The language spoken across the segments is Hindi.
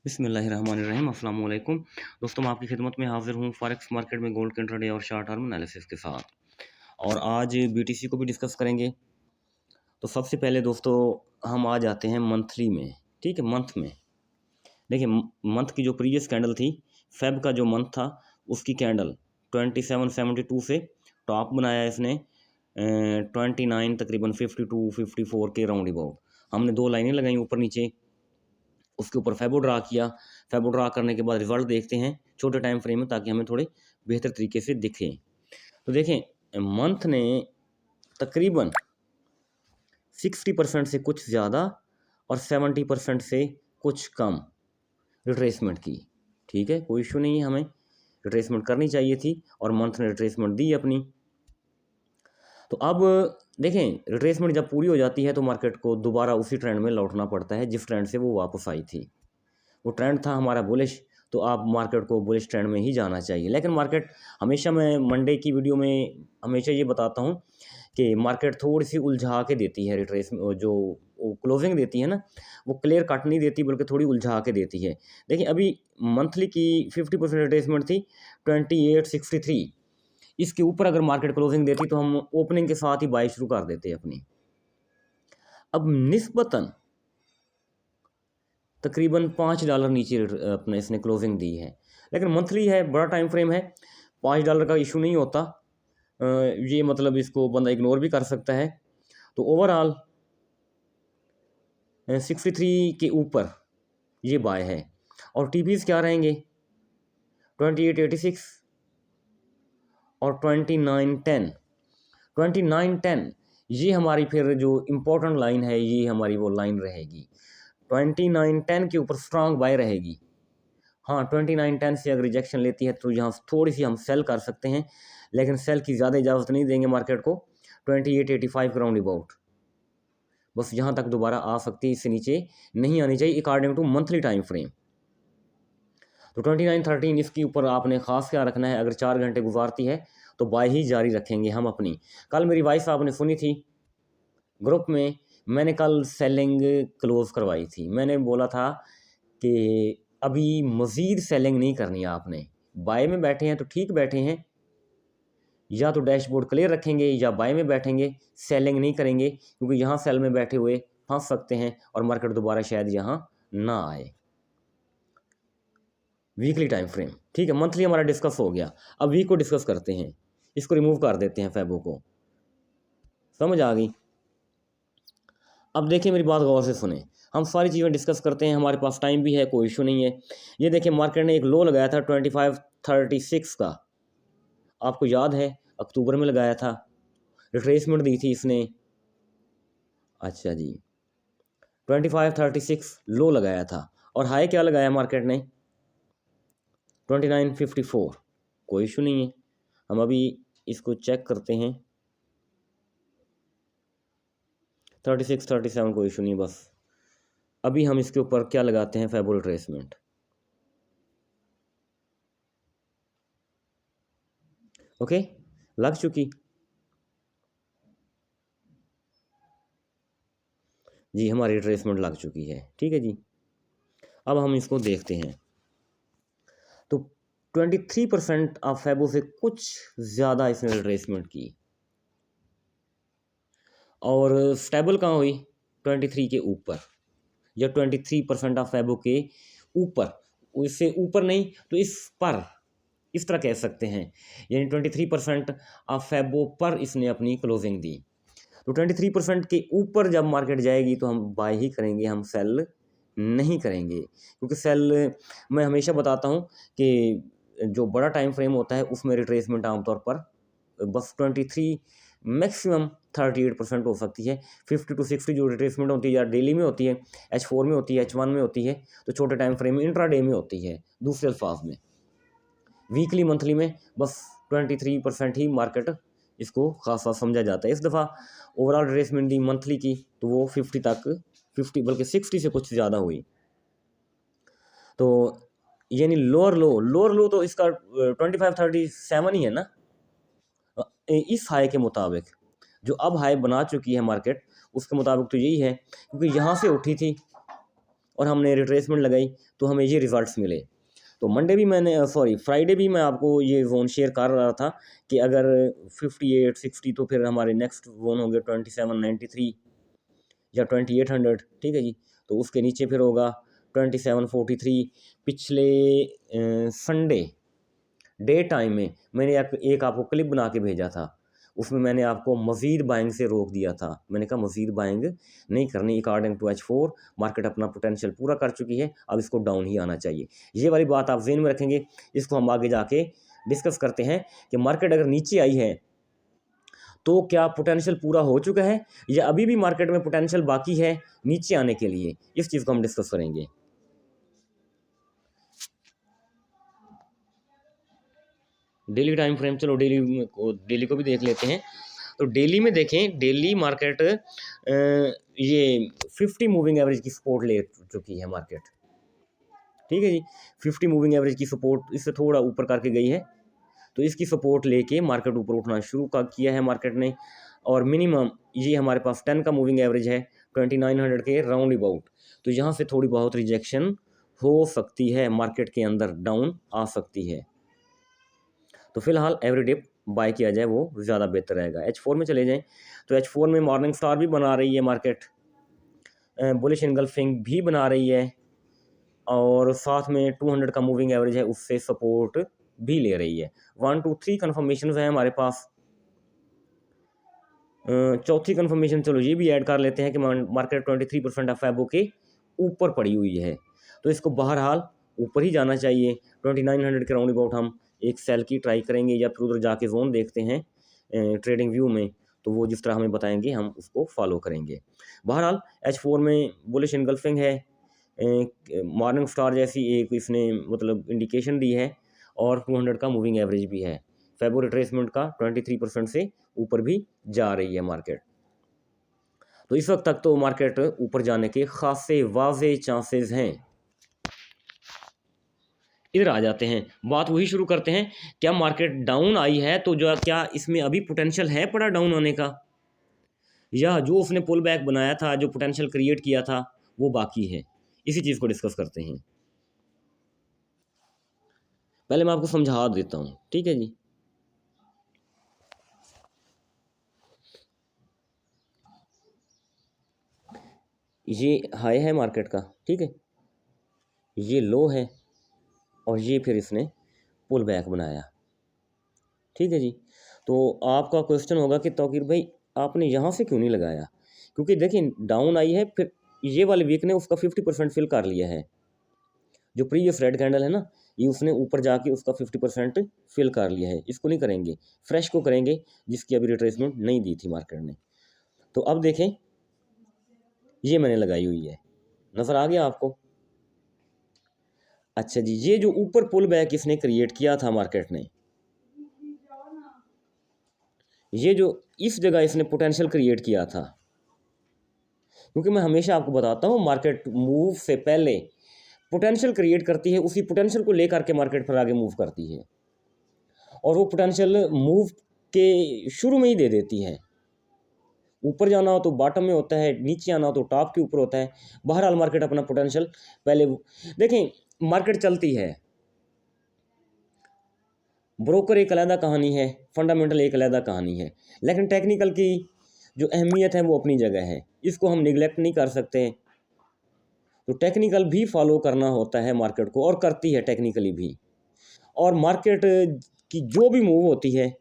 बिस्मिल्लाहिर्रहमानिर्रहीम अस्सलाम वालेकुम। दोस्तों, मैं आपकी खिदमत में हाज़िर हूँ फॉरेक्स मार्केट में गोल्ड के इंट्राडे और शॉर्ट टर्म एनालिसिस के साथ। और आज बीटीसी को भी डिस्कस करेंगे। तो सबसे पहले दोस्तों हम आ जाते हैं मंथली में। ठीक है, मंथ में देखिए मंथ की जो प्रीवियस कैंडल थी, फेब का जो मंथ था उसकी कैंडल 2772 से टॉप बनाया इसने 29 तकरीबन 52-54 के राउंड अबाउट। हमने दो लाइनें लगाई ऊपर नीचे, उसके ऊपर फैबो ड्रा किया। फैबो ड्रा करने के बाद रिजल्ट देखते हैं छोटे टाइम फ्रेम में, ताकि हमें थोड़े बेहतर तरीके से दिखे। तो देखें मंथ ने तकरीबन 60% से कुछ ज़्यादा और 70% से कुछ कम रिट्रेसमेंट की। ठीक है, कोई इशू नहीं है, हमें रिट्रेसमेंट करनी चाहिए थी और मंथ ने रिट्रेसमेंट दी अपनी। तो अब देखें रिट्रेसमेंट जब पूरी हो जाती है तो मार्केट को दोबारा उसी ट्रेंड में लौटना पड़ता है जिस ट्रेंड से वो वापस आई थी। वो ट्रेंड था हमारा बुलिश, तो आप मार्केट को बुलिश ट्रेंड में ही जाना चाहिए। लेकिन मार्केट हमेशा, मैं मंडे की वीडियो में हमेशा ये बताता हूँ कि मार्केट थोड़ी सी उलझा के देती है रिट्रेस जो क्लोजिंग देती है ना, वो क्लियर कट नहीं देती बल्कि थोड़ी उलझा के देती है। देखिए अभी मंथली की 50% रिट्रेसमेंट थी 2863। इसके ऊपर अगर मार्केट क्लोजिंग देती तो हम ओपनिंग के साथ ही बाई शुरू कर देते अपनी। अब निस्बतन तकरीबन $5 नीचे अपने इसने क्लोजिंग दी है, लेकिन मंथली है, बड़ा टाइम फ्रेम है, $5 का इशू नहीं होता। ये मतलब इसको बंदा इग्नोर भी कर सकता है। तो ओवरऑल 63 के ऊपर ये बाय है। और टीपीज क्या रहेंगे 2886 और 2910। 2910 ये हमारी फिर जो इम्पोर्टेंट लाइन है, ये हमारी वो लाइन रहेगी। 2910 के ऊपर स्ट्रांग बाय रहेगी। हाँ, 2910 से अगर रिजेक्शन लेती है तो यहाँ थोड़ी सी हम सेल कर सकते हैं, लेकिन सेल की ज़्यादा इजाज़त नहीं देंगे मार्केट को। 2885 राउंड अबाउट बस यहाँ तक दोबारा आ सकती है, इससे नीचे नहीं आनी चाहिए according to monthly time frame. तो 2913 इसके ऊपर आपने ख़ास क्या रखना है। अगर 4 घंटे गुजारती है तो बाय ही जारी रखेंगे हम अपनी। कल मेरी वॉइस आपने सुनी थी ग्रुप में, मैंने कल सेलिंग क्लोज़ करवाई थी। मैंने बोला था कि अभी मज़ीद सेलिंग नहीं करनी है आपने। बाय में बैठे हैं तो ठीक बैठे हैं, या तो डैशबोर्ड क्लियर रखेंगे या बाय में बैठेंगे, सेलिंग नहीं करेंगे, क्योंकि यहाँ सेल में बैठे हुए फंस सकते हैं और मार्केट दोबारा शायद यहाँ ना आए। वीकली टाइम फ्रेम ठीक है, मंथली हमारा डिस्कस हो गया। अब वीक को डिस्कस करते हैं, इसको रिमूव कर देते हैं फैबो को। समझ आ गई? अब देखिए मेरी बात गौर से सुने, हम सारी चीज़ें डिस्कस करते हैं, हमारे पास टाइम भी है, कोई इशू नहीं है। ये देखिए मार्केट ने एक लो लगाया था 2536 का, आपको याद है अक्टूबर में लगाया था, रिट्रेसमेंट दी थी इसने। अच्छा जी, 2536 लो लगाया था और हाई क्या लगाया मार्केट ने 2954। कोई इशू नहीं है, हम अभी इसको चेक करते हैं। 36 37 कोई इशू नहीं, बस अभी हम इसके ऊपर क्या लगाते हैं फेबो रिट्रेसमेंट। ओके, लग चुकी जी, हमारी रिट्रेसमेंट लग चुकी है। ठीक है जी, अब हम इसको देखते हैं। तो 23% ऑफ फेबो से कुछ ज़्यादा इसने रिट्रेसमेंट की और स्टेबल कहाँ हुई 23 के ऊपर, या 23% ऑफ फेबो के ऊपर। उससे ऊपर नहीं तो इस पर, इस तरह कह सकते हैं, यानी 23% ऑफ फेबो पर इसने अपनी क्लोजिंग दी। तो 23% के ऊपर जब मार्केट जाएगी तो हम बाय ही करेंगे, हम सेल नहीं करेंगे, क्योंकि सेल मैं हमेशा बताता हूँ कि जो बड़ा टाइम फ्रेम होता है उसमें रिट्रेसमेंट आमतौर पर बस 23 मैक्सिमम 38% हो सकती है। 50 to 60 जो रिट्रेसमेंट होती है या डेली में होती है, H4 में होती है, H1 में होती है, तो छोटे टाइम फ्रेम में इंट्राडे में होती है। दूसरे अल्फाज में वीकली मंथली में बस 23% ही मार्केट इसको खासा समझा जाता है। इस दफ़ा ओवरऑल रिट्रेसमेंट दी मंथली की तो वो 50 तक, 50 बल्कि 60 से कुछ ज़्यादा हुई। तो यानी लोअर लो तो इसका 2537 ही है ना इस हाई के मुताबिक। जो अब हाई बना चुकी है मार्केट उसके मुताबिक तो यही है, क्योंकि यहाँ से उठी थी और हमने रिट्रेसमेंट लगाई तो हमें ये रिजल्ट्स मिले। तो मंडे भी मैंने फ्राइडे भी मैं आपको ये जोन शेयर कर रहा था कि अगर 58 60 तो फिर हमारे नेक्स्ट जोन होंगे 2793 या 2800, ठीक है जी। तो उसके नीचे फिर होगा 2743। पिछले संडे डे टाइम में मैंने एक आपको क्लिप बना के भेजा था, उसमें मैंने आपको मज़ीद बाइंग से रोक दिया था। मैंने कहा मज़ीद बाइंग नहीं करनी, अकॉर्डिंग टू H4 मार्केट अपना पोटेंशियल पूरा कर चुकी है, अब इसको डाउन ही आना चाहिए। ये वाली बात आप ज़हन में रखेंगे। इसको हम आगे जाके डिस्कस करते हैं कि मार्केट अगर नीचे आई है तो क्या पोटेंशियल पूरा हो चुका है या अभी भी मार्केट में पोटेंशियल बाकी है नीचे आने के लिए, इस चीज़ को हम डिस्कस करेंगे। डेली टाइम फ्रेम, चलो डेली को भी देख लेते हैं। तो डेली में देखें, डेली मार्केट ये 50 मूविंग एवरेज की सपोर्ट ले चुकी है मार्केट, ठीक है जी। 50 मूविंग एवरेज की सपोर्ट इससे थोड़ा ऊपर करके गई है, तो इसकी सपोर्ट लेके मार्केट ऊपर उठना शुरू किया है मार्केट ने। और मिनिमम ये हमारे पास 10 का मूविंग एवरेज है 2900 के राउंड अबाउट। तो यहाँ से थोड़ी बहुत रिजेक्शन हो सकती है, मार्केट के अंदर डाउन आ सकती है। तो फिलहाल एवरी डे बाय किया जाए वो ज़्यादा बेहतर रहेगा। H4 में चले जाएं तो H4 में मॉर्निंग स्टार भी बना रही है मार्केट, बुलिश इनगल्फिंग भी बना रही है, और साथ में 200 का मूविंग एवरेज है उससे सपोर्ट भी ले रही है। 1 2 3 कन्फर्मेशन हैं हमारे पास। चौथी कन्फर्मेशन चलो ये भी ऐड कर लेते हैं कि मार्केट 23% ऑफ फैबो के ऊपर पड़ी हुई है, तो इसको बहरहाल ऊपर ही जाना चाहिए। 2900 के राउंड अबाउट हम एक सेल की ट्राई करेंगे या फिर उधर जाके जोन देखते हैं ट्रेडिंग व्यू में, तो वो जिस तरह हमें बताएंगे हम उसको फॉलो करेंगे। बहरहाल H4 में बुलिश इनगल्फिंग है, मॉर्निंग स्टार जैसी एक इसने मतलब इंडिकेशन दी है, और 200 का मूविंग एवरेज भी है। फेबो रिट्रेसमेंट का 23% से ऊपर भी जा रही है मार्केट। तो इस वक्त तक तो मार्केट ऊपर जाने के खासे वाज़े चांसेस हैं। इधर आ जाते हैं, बात वही शुरू करते हैं। क्या मार्केट डाउन आई है तो जो क्या इसमें अभी पोटेंशियल है पड़ा डाउन आने का, या जो उसने पुल बैक बनाया था, जो पोटेंशियल क्रिएट किया था, वो बाकी है? इसी चीज़ को डिस्कस करते हैं। पहले मैं आपको समझा देता हूँ, ठीक है जी। ये हाई है मार्केट का, ठीक है, ये लो है, और ये फिर इसने पुल बैक बनाया, ठीक है जी। तो आपका क्वेश्चन होगा कि तौकीर भाई आपने यहाँ से क्यों नहीं लगाया, क्योंकि देखिए डाउन आई है, फिर ये वाले वीक ने उसका 50% फिल कर लिया है। जो प्रीवियस रेड कैंडल है ना, ये उसने ऊपर जाके उसका 50% फिल कर लिया है। इसको नहीं करेंगे, फ्रेश को करेंगे जिसकी अभी रिट्रेसमेंट नहीं दी थी मार्केट ने। तो अब देखें, ये मैंने लगाई हुई है, नज़र आ गया आपको? अच्छा जी, ये जो ऊपर पुल बैक इसने क्रिएट किया था मार्केट ने, ये जो इस जगह इसने पोटेंशियल क्रिएट किया था, क्योंकि मैं हमेशा आपको बताता हूँ मार्केट मूव से पहले पोटेंशियल क्रिएट करती है, उसी पोटेंशियल को लेकर के मार्केट पर आगे मूव करती है, और वो पोटेंशियल मूव के शुरू में ही दे देती है। ऊपर जाना हो तो बॉटम में होता है, नीचे आना हो तो टॉप के ऊपर होता है। बहरहाल मार्केट अपना पोटेंशियल पहले देखें, मार्केट चलती है, ब्रोकर एक अलग कहानी है, फंडामेंटल एक अलग कहानी है, लेकिन टेक्निकल की जो अहमियत है वो अपनी जगह है, इसको हम निगलेक्ट नहीं कर सकते। तो टेक्निकल भी फॉलो करना होता है मार्केट को, और करती है टेक्निकली भी। और मार्केट की जो भी मूव होती है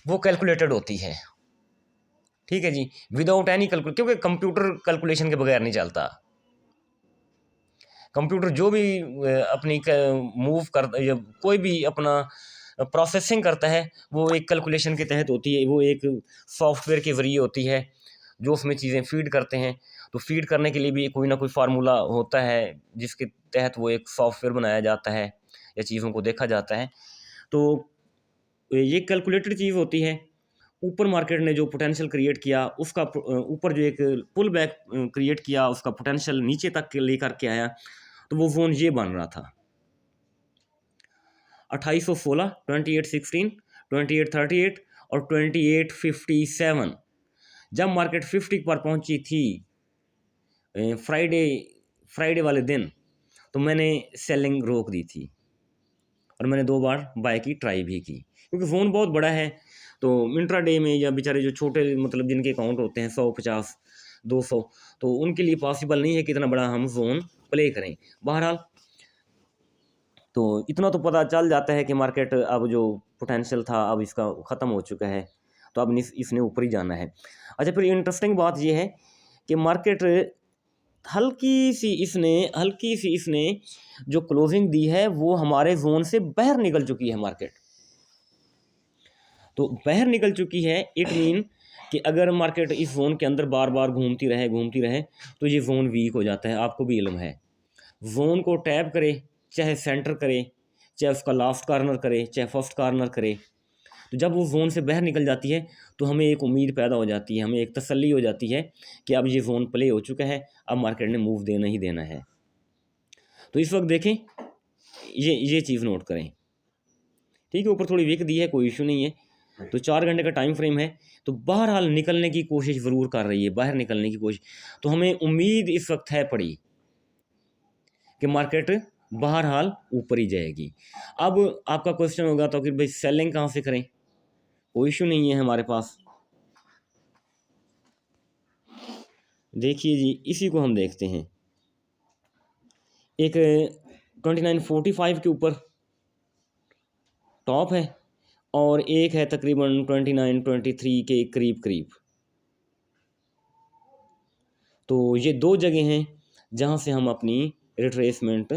वो कैलकुलेटेड होती है, ठीक है जी, विदाउट एनी क्योंकि कंप्यूटर कैलकुलेशन के बगैर नहीं चलता। कंप्यूटर जो भी अपनी मूव कर कोई भी अपना प्रोसेसिंग करता है वो एक कैलकुलेशन के तहत होती है, वो एक सॉफ्टवेयर के ज़रिए होती है जो उसमें चीज़ें फीड करते हैं। तो फीड करने के लिए भी कोई ना कोई फार्मूला होता है जिसके तहत वो एक सॉफ्टवेयर बनाया जाता है या चीज़ों को देखा जाता है। तो ये कैलकुलेटेड चीज़ होती है। ऊपर मार्केट ने जो पोटेंशियल क्रिएट किया उसका ऊपर जो एक पुल बैक क्रिएट किया, उसका पोटेंशियल नीचे तक के लेकर के आया, तो वो जोन ये बन रहा था 2816, 2816, 2838 और 2857। जब मार्केट 50 पर पहुंची थी फ्राइडे फ्राइडे वाले दिन तो मैंने सेलिंग रोक दी थी और मैंने 2 बार बाय की ट्राई भी की, क्योंकि फ़ोन बहुत बड़ा है। तो इंट्रा डे में या बेचारे जो छोटे मतलब जिनके अकाउंट होते हैं 150 200, तो उनके लिए पॉसिबल नहीं है कि इतना बड़ा हम ज़ोन प्ले करें। बहरहाल तो इतना तो पता चल जाता है कि मार्केट अब जो पोटेंशियल था अब इसका ख़त्म हो चुका है, तो अब इसने ऊपर ही जाना है। अच्छा, फिर इंटरेस्टिंग बात ये है कि मार्केट हल्की सी इसने जो क्लोजिंग दी है वो हमारे जोन से बाहर निकल चुकी है मार्केट। तो बाहर निकल चुकी है, इट मीन कि अगर मार्केट इस जोन के अंदर बार बार घूमती रहे तो ये जोन वीक हो जाता है। आपको भी इल्म है, जोन को टैप करे, चाहे सेंटर करे, चाहे उसका लास्ट कॉर्नर करे, चाहे फर्स्ट कॉर्नर करे, तो जब वो जोन से बाहर निकल जाती है तो हमें एक उम्मीद पैदा हो जाती है, हमें एक तसल्ली हो जाती है कि अब ये जोन प्ले हो चुका है, अब मार्केट ने मूव देना ही देना है। तो इस वक्त देखें, ये चीज़ नोट करें, ठीक है। ऊपर थोड़ी वीक दी है, कोई इशू नहीं है, तो 4 घंटे का टाइम फ्रेम है, तो बहरहाल निकलने की कोशिश ज़रूर कर रही है, बाहर निकलने की कोशिश। तो हमें उम्मीद इस वक्त है पड़ी कि मार्केट बहरहाल ऊपर ही जाएगी। अब आपका क्वेश्चन होगा तो कि भाई सेलिंग कहाँ से करें? कोई इशू नहीं है हमारे पास। देखिए जी, इसी को हम देखते हैं, एक 2945 के ऊपर टॉप है और एक है तकरीबन 2923 के करीब करीब। तो ये 2 जगह हैं जहाँ से हम अपनी रिट्रेसमेंट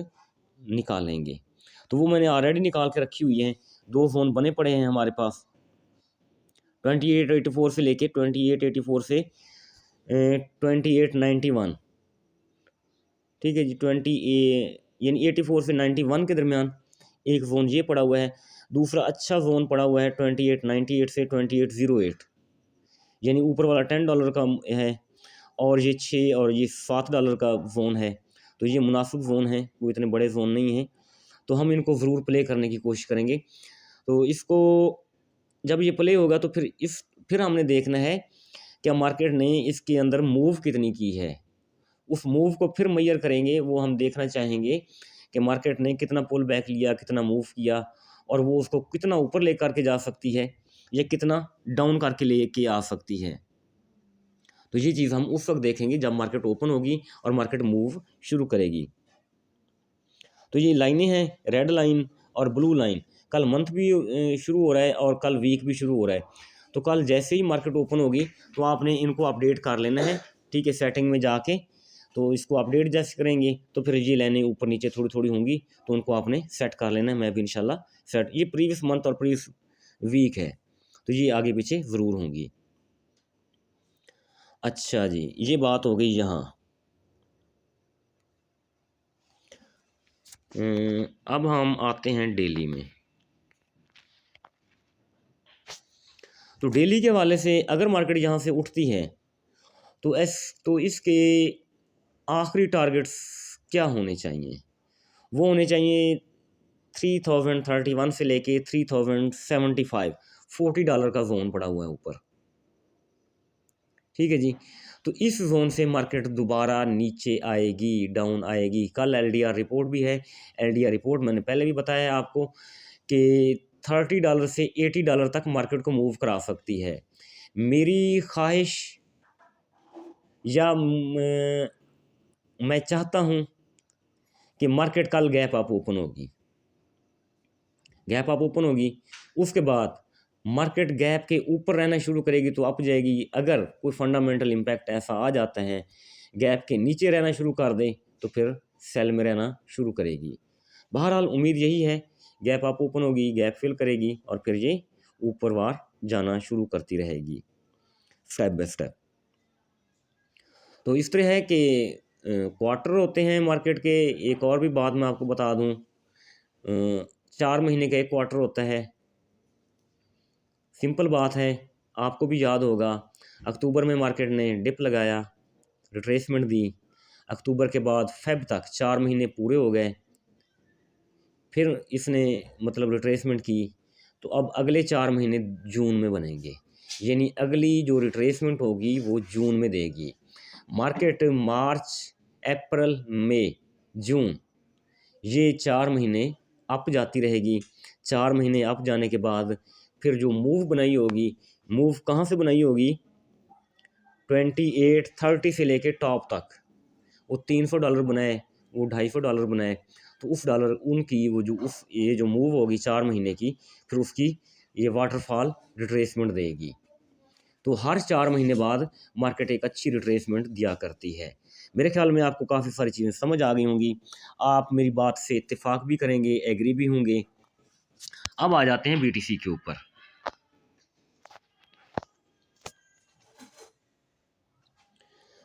निकालेंगे। तो वो मैंने ऑलरेडी निकाल के रखी हुई हैं, 2 जोन बने पड़े हैं हमारे पास, 2884 से लेके 2884 से 2891, ठीक है जी। 84 से 91 के दरमियान एक जोन ये पड़ा हुआ है। दूसरा अच्छा जोन पड़ा हुआ है 2898 से 2808, यानी ऊपर वाला $10 का है और ये 6 और ये $7 का जोन है। तो ये मुनासिब जोन है, वो इतने बड़े जोन नहीं हैं, तो हम इनको ज़रूर प्ले करने की कोशिश करेंगे। तो इसको जब ये प्ले होगा तो फिर हमने देखना है कि मार्केट ने इसके अंदर मूव कितनी की है। उस मूव को फिर मेजर करेंगे, वो हम देखना चाहेंगे कि मार्केट ने कितना पुल बैक लिया, कितना मूव किया, और वो उसको कितना ऊपर ले करके जा सकती है या कितना डाउन करके लेके आ सकती है। तो ये चीज़ हम उस वक्त देखेंगे जब मार्केट ओपन होगी और मार्केट मूव शुरू करेगी। तो ये लाइनें हैं, रेड लाइन और ब्लू लाइन। कल मंथ भी शुरू हो रहा है और कल वीक भी शुरू हो रहा है। तो कल जैसे ही मार्केट ओपन होगी तो आपने इनको अपडेट कर लेना है, ठीक है, सेटिंग में जाके। तो इसको अपडेट जैसे करेंगे तो फिर ये लाइनें ऊपर नीचे थोड़ी थोड़ी होंगी, तो उनको आपने सेट कर लेना है। मैं भी इंशाल्लाह सेट, ये प्रीवियस मंथ और प्रीवियस वीक है, तो ये आगे पीछे ज़रूर होंगी। अच्छा जी, ये बात हो गई यहाँ। अब हम आते हैं डेली में। तो डेली के हवाले से अगर मार्केट यहाँ से उठती है तो इसके आखिरी टारगेट्स क्या होने चाहिए? वो होने चाहिए 3031 से लेके 3075, $40 का जोन पड़ा हुआ है ऊपर, ठीक है जी। तो इस जोन से मार्केट दोबारा नीचे आएगी, डाउन आएगी। कल एलडीआर रिपोर्ट भी है। एलडीआर रिपोर्ट मैंने पहले भी बताया आपको कि $30 से $80 तक मार्केट को मूव करा सकती है। मेरी ख्वाहिश या मैं चाहता हूँ कि मार्केट कल गैप अप ओपन होगी, गैप अप ओपन होगी, उसके बाद मार्केट गैप के ऊपर रहना शुरू करेगी तो अप जाएगी। अगर कोई फंडामेंटल इम्पैक्ट ऐसा आ जाता है गैप के नीचे रहना शुरू कर दे तो फिर सेल में रहना शुरू करेगी। बहरहाल उम्मीद यही है, गैप अप ओपन होगी, गैप फिल करेगी और फिर ये ऊपरवार जाना शुरू करती रहेगी स्टेप बाय स्टेप। तो इस तरह है कि क्वार्टर होते हैं मार्केट के। एक और भी बात मैं आपको बता दूं, 4 महीने का एक क्वार्टर होता है। सिंपल बात है, आपको भी याद होगा, अक्टूबर में मार्केट ने डिप लगाया, रिट्रेसमेंट दी, अक्टूबर के बाद फेब तक 4 महीने पूरे हो गए, फिर इसने मतलब रिट्रेसमेंट की। तो अब अगले 4 महीने जून में बनेंगे, यानी अगली जो रिट्रेसमेंट होगी वो जून में देगी। मार्केट मार्च, अप्रैल, मई, जून, ये 4 महीने अप जाती रहेगी। 4 महीने अप जाने के बाद फिर जो मूव बनाई होगी, मूव कहाँ से बनाई होगी, 2830 से लेके टॉप तक, वो $300 बनाए, वो $250 बनाए, तो उस डॉलर उनकी वो जो उस ये जो मूव होगी 4 महीने की, फिर उसकी ये वाटरफॉल रिट्रेसमेंट देगी। तो हर 4 महीने बाद मार्केट एक अच्छी रिट्रेसमेंट दिया करती है। मेरे ख्याल में आपको काफ़ी सारी चीज़ें समझ आ गई होंगी, आप मेरी बात से इत्तेफाक भी करेंगे, एग्री भी होंगे। अब आ जाते हैं BTC के ऊपर।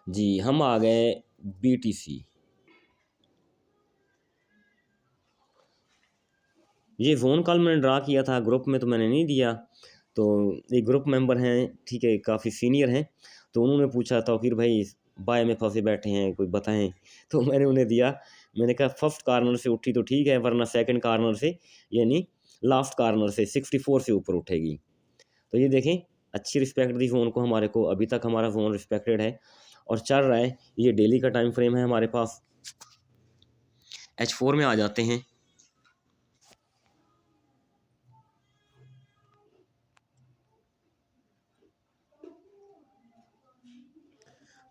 जी, हम आ गए BTC। ये फ़ोन कॉल मैंने ड्रा किया था, ग्रुप में तो मैंने नहीं दिया। तो एक ग्रुप मेंबर हैं, ठीक है, काफ़ी सीनियर हैं, तो उन्होंने पूछा तौकीर भाई बाय में फंसे बैठे हैं, कोई बताएं। तो मैंने उन्हें दिया, मैंने कहा फर्स्ट कार्नर से उठी तो ठीक है, वरना सेकंड कार्नर से, यानी लास्ट कार्नर से 64 से ऊपर उठेगी। तो ये देखें, अच्छी रिस्पेक्ट दी फ़ोन को हमारे को, अभी तक हमारा फ़ोन रिस्पेक्टेड है और चल रहा है। ये डेली का टाइम फ्रेम है हमारे पास। H4 में आ जाते हैं।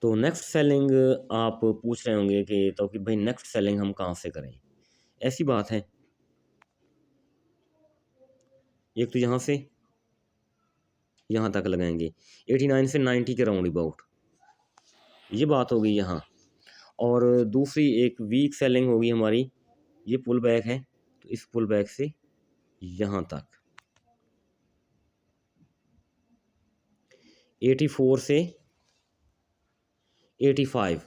तो नेक्स्ट सेलिंग आप पूछ रहे होंगे कि तो कि भाई नेक्स्ट सेलिंग हम कहाँ से करें। ऐसी बात है, एक तो यहाँ से यहाँ तक लगाएंगे 89 से 90 के राउंड अबाउट, ये बात हो गई यहाँ। और दूसरी एक वीक सेलिंग होगी हमारी, ये पुल बैक है, तो इस पुल बैक से यहाँ तक 84 से 85,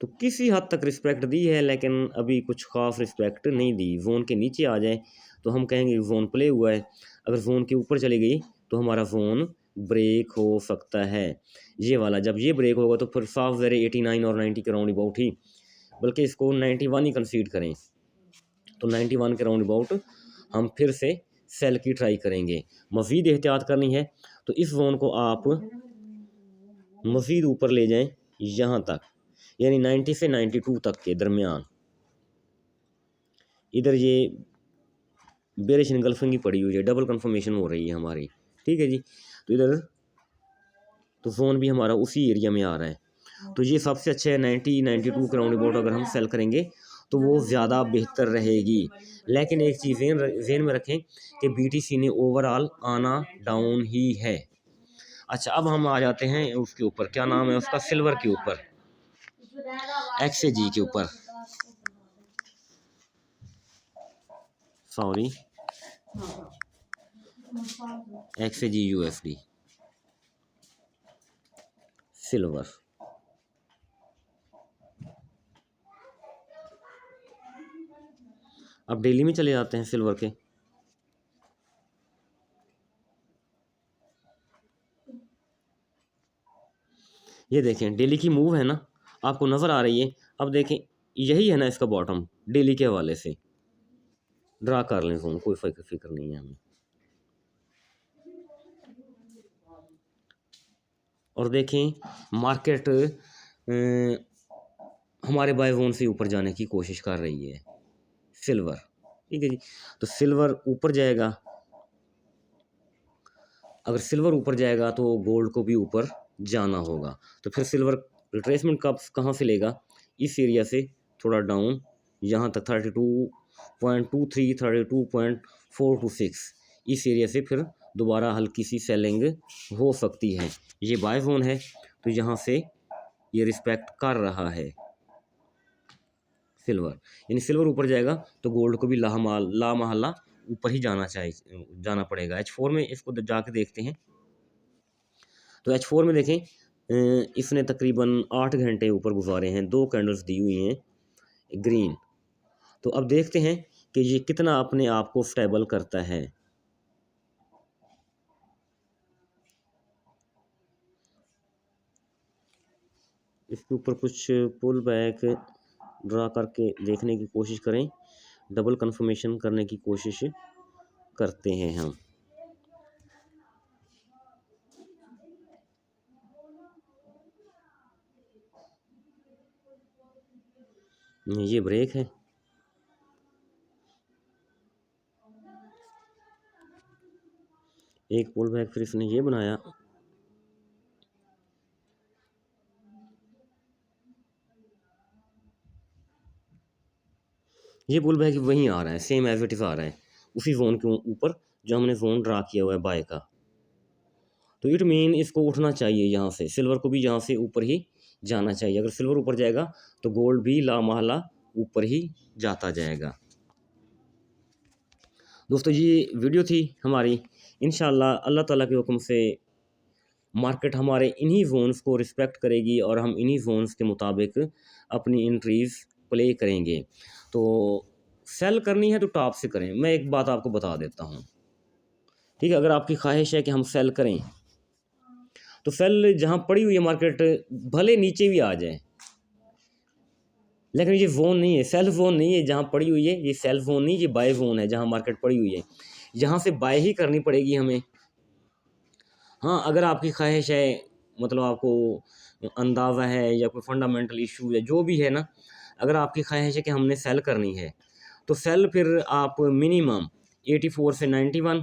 तो किसी हद तक रिस्पेक्ट दी है, लेकिन अभी कुछ खास रिस्पेक्ट नहीं दी। जोन के नीचे आ जाए तो हम कहेंगे जोन प्ले हुआ है, अगर जोन के ऊपर चली गई तो हमारा फ़ोन ब्रेक हो सकता है। ये वाला जब ये ब्रेक होगा तो फिर साफ ज़रे 89 और 90 के राउंड अबाउट ही, बल्कि इसको 91 ही कंसीड करें, तो 91 के राउंड अबाउट हम फिर से सेल की ट्राई करेंगे। मज़ीद एहतियात करनी है तो इस जोन को आप मज़ीद ऊपर ले जाएं यहाँ तक, यानी 90 से 92 तक के दरमियान। इधर ये बेरिश इनगल्फिंग की पड़ी हुई है, डबल कंफर्मेशन हो रही है हमारी, ठीक है जी। तो इधर तो जोन भी हमारा उसी एरिया में आ रहा है, तो ये सबसे अच्छा है। 92 के राउंड अबाउट अगर हम सेल करेंगे तो वो ज़्यादा बेहतर रहेगी। लेकिन एक चीज़ ज़हन में रखें कि BTC ने ओवरऑल आना डाउन ही है। अच्छा, अब हम आ जाते हैं उसके ऊपर, क्या नाम है उसका, सिल्वर के ऊपर, XAG के ऊपर, सॉरी, XAG USD सिल्वर। अब डेली में चले जाते हैं सिल्वर के। ये देखें डेली की मूव है ना, आपको नज़र आ रही है। अब देखें यही है ना इसका बॉटम, डेली के हवाले से ड्रा कर लें फोन, कोई फिक्र नहीं है हमें। और देखें मार्केट हमारे बाय जोन से ऊपर जाने की कोशिश कर रही है, सिल्वर, ठीक है जी। तो सिल्वर ऊपर जाएगा, अगर सिल्वर ऊपर जाएगा तो गोल्ड को भी ऊपर जाना होगा। तो फिर सिल्वर रिट्रेसमेंट कब कहाँ से लेगा, इस एरिया से थोड़ा डाउन यहाँ तक 32.23 32.426, इस एरिया से फिर दोबारा हल्की सी सेलिंग हो सकती है। ये बाय जोन है, तो यहाँ से ये रिस्पेक्ट कर रहा है सिल्वर, यानी सिल्वर ऊपर जाएगा तो गोल्ड को भी ला महल्ला ऊपर ही जाना पड़ेगा। H4 में इसको जाके देखते हैं। तो H4 में देखें इसने तकरीबन 8 घंटे ऊपर गुजारे हैं, 2 कैंडल्स दी हुई हैं ग्रीन। तो अब देखते हैं कि ये कितना अपने आप को स्टेबल करता है। इसके ऊपर कुछ पुल बैक ड्रा करके देखने की कोशिश करें, डबल कंफर्मेशन करने की कोशिश करते हैं हम। ये ब्रेक है। एक पुल बैक फिर इसने ये बनाया। ये पुल बैक वहीं आ रहा है, सेम एज इट इज़ आ रहा है, उसी जोन के ऊपर जो हमने जोन ड्रा किया हुआ है बाय का। तो इट मीन इसको उठना चाहिए यहाँ से, सिल्वर को भी यहाँ से ऊपर ही जाना चाहिए। अगर सिल्वर ऊपर जाएगा तो गोल्ड भी लामहला ऊपर ही जाता जाएगा। दोस्तों ये वीडियो थी हमारी, इंशाल्लाह अल्लाह ताला के हुक्म से मार्केट हमारे इन्हीं जोन्स को रिस्पेक्ट करेगी और हम इन्हीं जोन्स के मुताबिक अपनी एंट्रीज प्ले करेंगे। तो सेल करनी है तो टॉप से करें। मैं एक बात आपको बता देता हूँ, ठीक है, अगर आपकी ख्वाहिश है कि हम सेल करें तो सेल जहाँ पड़ी हुई है मार्केट, भले नीचे भी आ जाए, लेकिन ये जोन नहीं है, सेल जोन नहीं है जहाँ पड़ी हुई है, ये सेल जोन नहीं, ये बाय जोन है जहाँ मार्केट पड़ी हुई है, यहाँ से बाय ही करनी पड़ेगी हमें। हाँ, अगर आपकी ख्वाहिश है, मतलब आपको अंदाज़ा है या कोई फंडामेंटल इशू है जो भी है ना, अगर आपकी ख्वाहिश है कि हमने सेल करनी है तो सेल फिर आप मिनिमम 84 से 91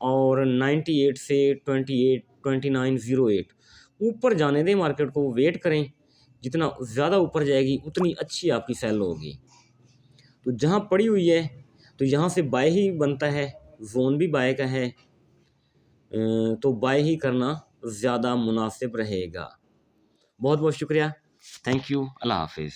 और 98 से 28 2908 ऊपर जाने दें मार्केट को, वेट करें, जितना ज़्यादा ऊपर जाएगी उतनी अच्छी आपकी सेल होगी। तो जहाँ पड़ी हुई है तो यहाँ से बाय ही बनता है, जोन भी बाय का है, तो बाय ही करना ज़्यादा मुनासिब रहेगा। बहुत बहुत शुक्रिया, थैंक यू, अल्लाह हाफिज़।